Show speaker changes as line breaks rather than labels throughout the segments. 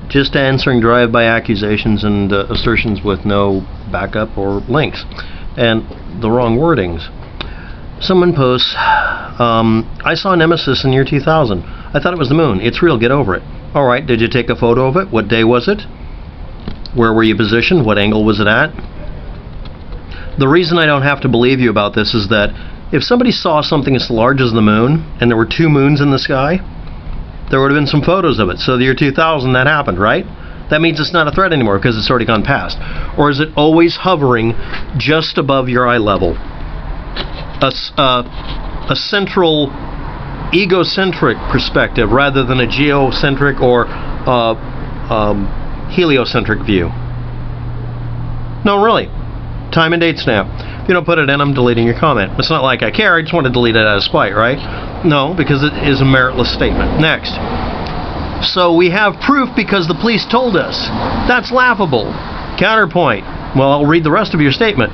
just answering drive-by accusations and assertions with no backup or links, and the wrong wordings. Someone posts, I saw Nemesis in year 2000. I thought it was the moon. It's real, get over it. Alright, did you take a photo of it? What day was it? Where were you positioned? What angle was it at? The reason I don't have to believe you about this is that if somebody saw something as large as the moon, and there were 2 moons in the sky, there would have been some photos of it. So the year 2000, that happened, right? That means it's not a threat anymore because it's already gone past. Or is it always hovering just above your eye level? A central, egocentric perspective rather than a geocentric or heliocentric view. No, really. Time and date stamp. If you don't put it in, I'm deleting your comment. It's not like I care, I just want to delete it out of spite, right? No, because it is a meritless statement. Next. So we have proof because the police told us. That's laughable. Counterpoint. Well, I'll read the rest of your statement.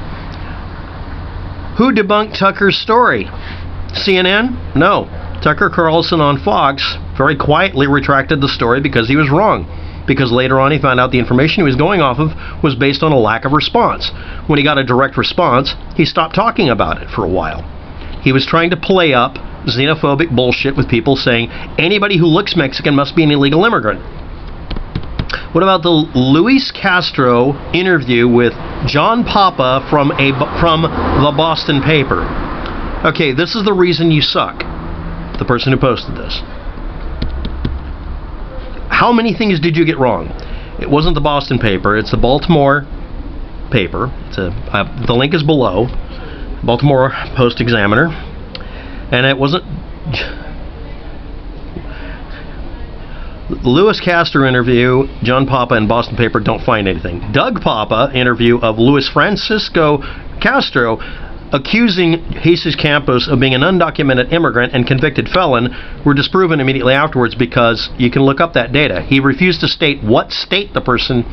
Who debunked Tucker's story? CNN? No. Tucker Carlson on Fox very quietly retracted the story because he was wrong. Because later on he found out the information he was going off of was based on a lack of response. When he got a direct response, he stopped talking about it for a while. He was trying to play up xenophobic bullshit with people saying anybody who looks Mexican must be an illegal immigrant. What about the Luis Castro interview with John Papa from the Boston paper? Okay, this is the reason you suck. The person who posted this. How many things did you get wrong? It wasn't the Boston paper, it's the Baltimore paper. The link is below. Baltimore Post-Examiner. And it wasn't... Louis Castro interview, John Papa and Boston paper, don't find anything. Doug Papa interview of Luis Francisco Castro accusing Jesus Campos of being an undocumented immigrant and convicted felon were disproven immediately afterwards because you can look up that data. He refused to state what state the person,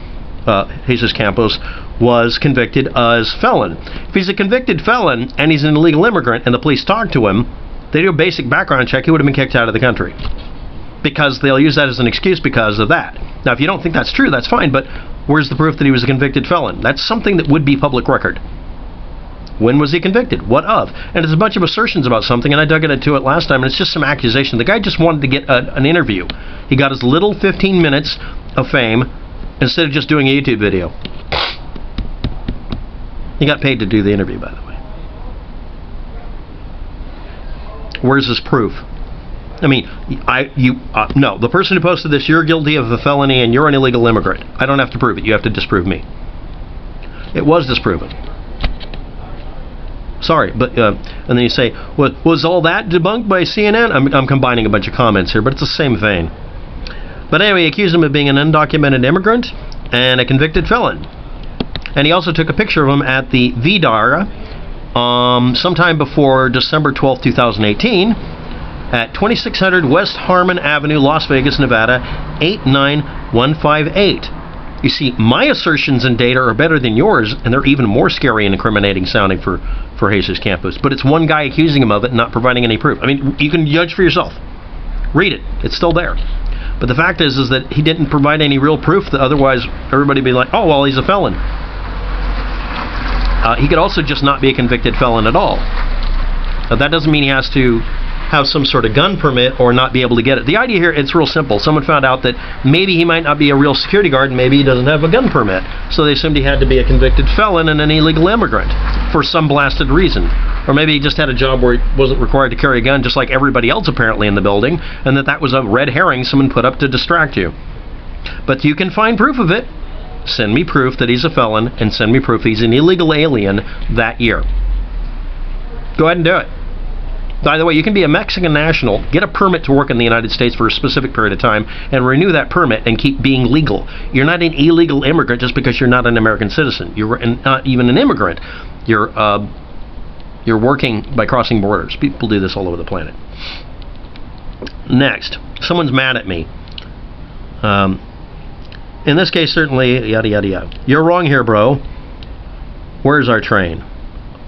Jesus Campos, was convicted as felon. If he's a convicted felon and he's an illegal immigrant and the police talk to him, they do a basic background check, he would have been kicked out of the country. Because they'll use that as an excuse because of that. Now, if you don't think that's true, that's fine, but where's the proof that he was a convicted felon? That's something that would be public record. When was he convicted? What of? And it's a bunch of assertions about something, and I dug into it last time, and it's just some accusation. The guy just wanted to get an interview. He got his little 15 minutes of fame instead of just doing a YouTube video. He got paid to do the interview, by the way. Where's his proof? I mean, no. The person who posted this, you're guilty of a felony and you're an illegal immigrant. I don't have to prove it. You have to disprove me. It was disproven. Sorry, but and then you say, well, was all that debunked by CNN? I'm combining a bunch of comments here, but it's the same vein. But anyway, he accused him of being an undocumented immigrant and a convicted felon. And he also took a picture of him at the VDAR sometime before December 12, 2018 at 2600 West Harmon Avenue, Las Vegas, Nevada, 89158. You see, my assertions and data are better than yours, and they're even more scary and incriminating sounding for Jesus Campos. But it's one guy accusing him of it and not providing any proof. I mean, you can judge for yourself. Read it. It's still there. But the fact is that he didn't provide any real proof that otherwise everybody would be like, oh, well, he's a felon. He could also just not be a convicted felon at all. That doesn't mean he has to have some sort of gun permit or not be able to get it. The idea here, it's real simple. Someone found out that maybe he might not be a real security guard, maybe he doesn't have a gun permit. So they assumed he had to be a convicted felon and an illegal immigrant for some blasted reason. Or maybe he just had a job where he wasn't required to carry a gun just like everybody else apparently in the building, and that was a red herring someone put up to distract you. But you can find proof of it. Send me proof that he's a felon and send me proof he's an illegal alien that year. Go ahead and do it. By the way, you can be a Mexican national, get a permit to work in the United States for a specific period of time, and renew that permit and keep being legal. You're not an illegal immigrant just because you're not an American citizen. You're not even an immigrant. You're working by crossing borders. People do this all over the planet. Next, someone's mad at me. In this case, certainly, yada, yada, yada. You're wrong here, bro. Where's our train?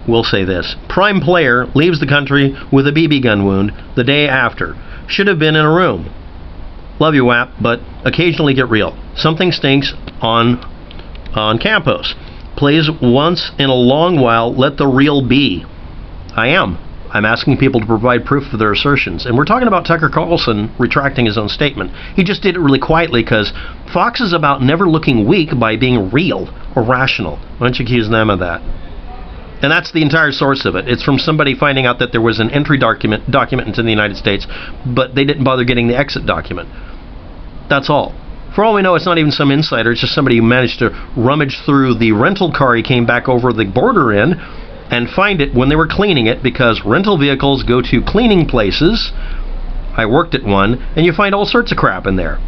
We'll say this. Prime player leaves the country with a BB gun wound the day after. Should have been in a room. Love you, WAP, but occasionally get real. Something stinks on Campos. Please, once in a long while, let the real be. I'm asking people to provide proof for their assertions. And we're talking about Tucker Carlson retracting his own statement. He just did it really quietly because Fox is about never looking weak by being real or rational. Why don't you accuse them of that? And that's the entire source of it. It's from somebody finding out that there was an entry document into the United States, but they didn't bother getting the exit document. That's all. For all we know, it's not even some insider. It's just somebody who managed to rummage through the rental car he came back over the border in and find it when they were cleaning it, because rental vehicles go to cleaning places. I worked at one, and you find all sorts of crap in there.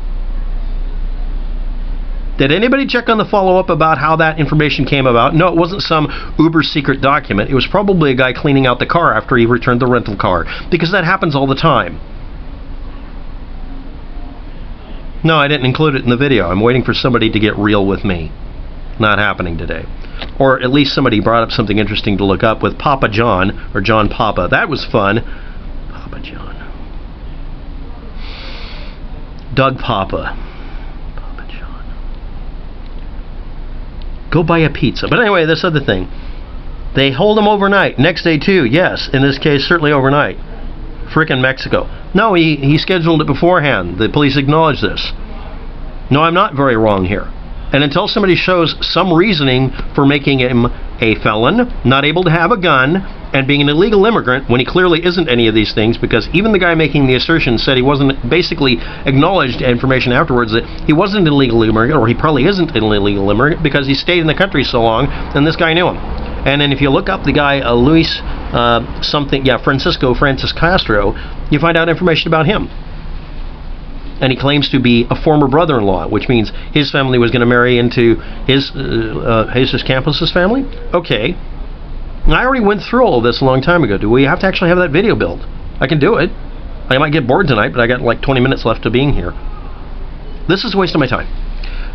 Did anybody check on the follow-up about how that information came about? No, it wasn't some uber secret document. It was probably a guy cleaning out the car after he returned the rental car, because that happens all the time. No, I didn't include it in the video. I'm waiting for somebody to get real with me. Not happening today. Or at least somebody brought up something interesting to look up with Papa John, or John Papa. That was fun. Papa John. Doug Papa. Papa John. Go buy a pizza. But anyway, this other thing. They hold him overnight. Next day too. Yes, in this case, certainly overnight. Frickin' Mexico. No, he scheduled it beforehand. The police acknowledge this. No, I'm not very wrong here. And until somebody shows some reasoning for making him a felon, not able to have a gun, and being an illegal immigrant when he clearly isn't any of these things, because even the guy making the assertion said he wasn't, basically acknowledged information afterwards that he wasn't an illegal immigrant, or he probably isn't an illegal immigrant because he stayed in the country so long, and this guy knew him. And then if you look up the guy, Francis Castro, you find out information about him. And he claims to be a former brother-in-law, which means his family was going to marry into his Jesus Campos' family. Okay. And I already went through all of this a long time ago. Do we have to actually have that video built? I can do it. I might get bored tonight, but I got like 20 minutes left of being here. This is a waste of my time.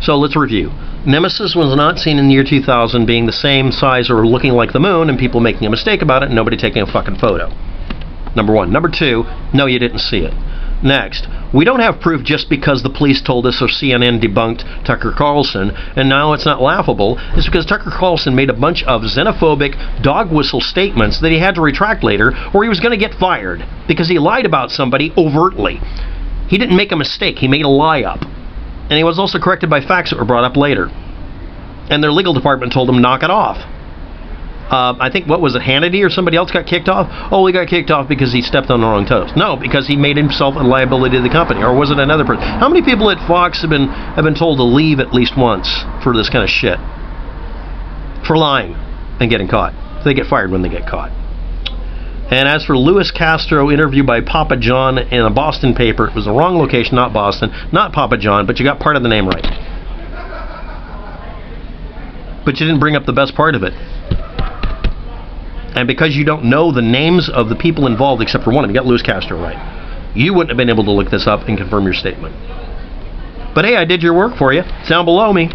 So let's review. Nemesis was not seen in the year 2000 being the same size or looking like the moon, and people making a mistake about it and nobody taking a fucking photo. Number one. Number two, no, you didn't see it. Next, we don't have proof just because the police told us or CNN debunked Tucker Carlson, and now it's not laughable. It's because Tucker Carlson made a bunch of xenophobic dog whistle statements that he had to retract later, or he was going to get fired because he lied about somebody overtly. He didn't make a mistake, he made a lie up. And he was also corrected by facts that were brought up later. And their legal department told him, knock it off. I think, what was it, Hannity or somebody else got kicked off? Oh, he got kicked off because he stepped on the wrong toes. No, because he made himself a liability to the company. Or was it another person? How many people at Fox have been told to leave at least once for this kind of shit? For lying and getting caught. They get fired when they get caught. And as for Louis Castro, interviewed by Papa John in a Boston paper, it was the wrong location, not Boston, not Papa John, but you got part of the name right. But you didn't bring up the best part of it. And because you don't know the names of the people involved except for one of them, you got Louis Castro right, you wouldn't have been able to look this up and confirm your statement. But hey, I did your work for you. It's down below me.